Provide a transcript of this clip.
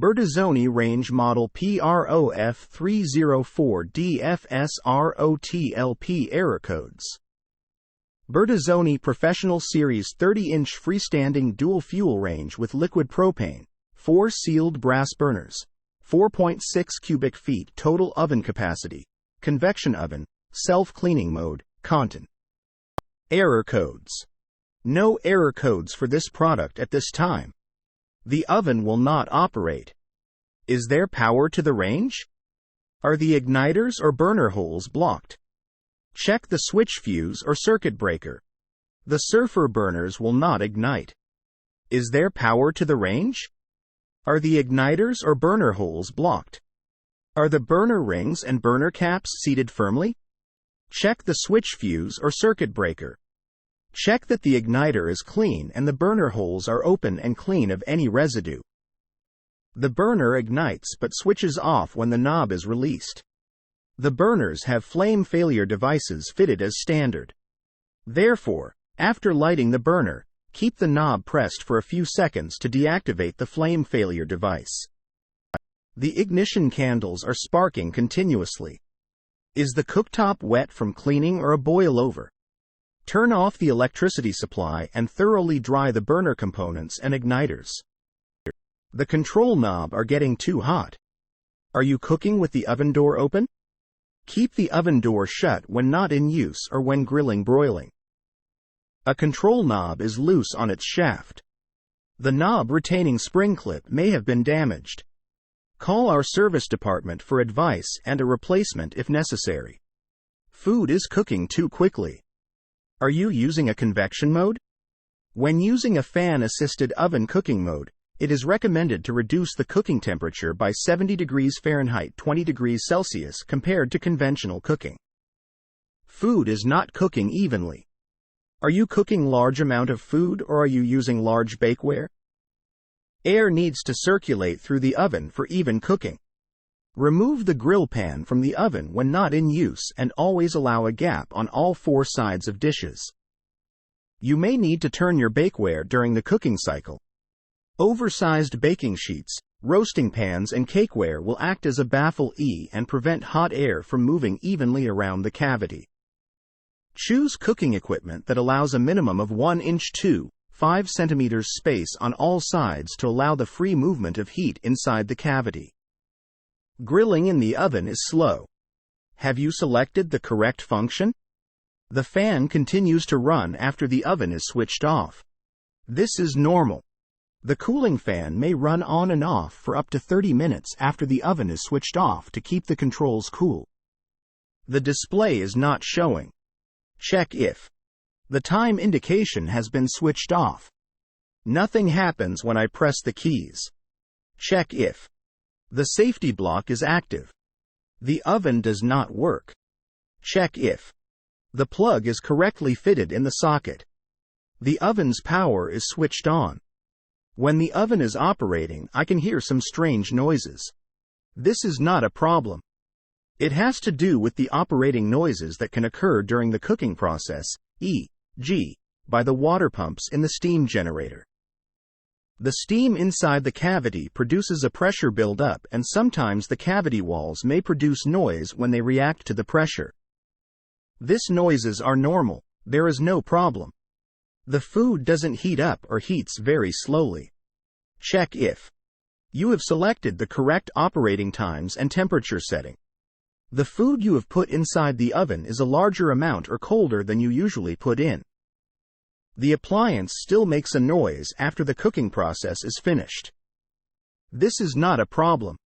Bertazzoni range model PROF304DFSROTLP error codes. Bertazzoni Professional Series 30-inch freestanding dual-fuel range with liquid propane, 4 sealed brass burners, 4.6 cubic feet total oven capacity, convection oven, self-cleaning mode, content. Error codes. No error codes for this product at this time. The oven will not operate. Is there power to the range? Are the igniters or burner holes blocked? Check the switch fuse or circuit breaker. The surfer burners will not ignite. Is there power to the range? Are the igniters or burner holes blocked? Are the burner rings and burner caps seated firmly? Check the switch fuse or circuit breaker. Check that the igniter is clean and the burner holes are open and clean of any residue. The burner ignites but switches off when the knob is released. The burners have flame failure devices fitted as standard. Therefore, after lighting the burner, keep the knob pressed for a few seconds to deactivate the flame failure device. The ignition candles are sparking continuously. Is the cooktop wet from cleaning or a boil over? Turn off the electricity supply and thoroughly dry the burner components and igniters. The control knob are getting too hot. Are you cooking with the oven door open? Keep the oven door shut when not in use or when grilling broiling. A control knob is loose on its shaft. The knob retaining spring clip may have been damaged. Call our service department for advice and a replacement if necessary. Food is cooking too quickly. Are you using a convection mode? When using a fan-assisted oven cooking mode, it is recommended to reduce the cooking temperature by 70 degrees Fahrenheit 20 degrees Celsius compared to conventional cooking. Food is not cooking evenly. Are you cooking large amount of food or are you using large bakeware? Air needs to circulate through the oven for even cooking. Remove the grill pan from the oven when not in use and always allow a gap on all 4 sides of dishes. You may need to turn your bakeware during the cooking cycle. Oversized baking sheets, roasting pans and cakeware will act as a baffle and prevent hot air from moving evenly around the cavity. Choose cooking equipment that allows a minimum of 1 inch to 5 centimeters space on all sides to allow the free movement of heat inside the cavity. Grilling in the oven is slow. Have you selected the correct function? The fan continues to run after the oven is switched off. This is normal. The cooling fan may run on and off for up to 30 minutes after the oven is switched off to keep the controls cool. The display is not showing. Check if the time indication has been switched off. Nothing happens when I press the keys. Check if the safety block is active. The oven does not work. Check if the plug is correctly fitted in the socket. The oven's power is switched on. When the oven is operating, I can hear some strange noises. This is not a problem. It has to do with the operating noises that can occur during the cooking process, e.g., by the water pumps in the steam generator. The steam inside the cavity produces a pressure buildup and sometimes the cavity walls may produce noise when they react to the pressure. These noises are normal, there is no problem. The food doesn't heat up or heats very slowly. Check if you have selected the correct operating times and temperature setting. The food you have put inside the oven is a larger amount or colder than you usually put in. The appliance still makes a noise after the cooking process is finished. This is not a problem.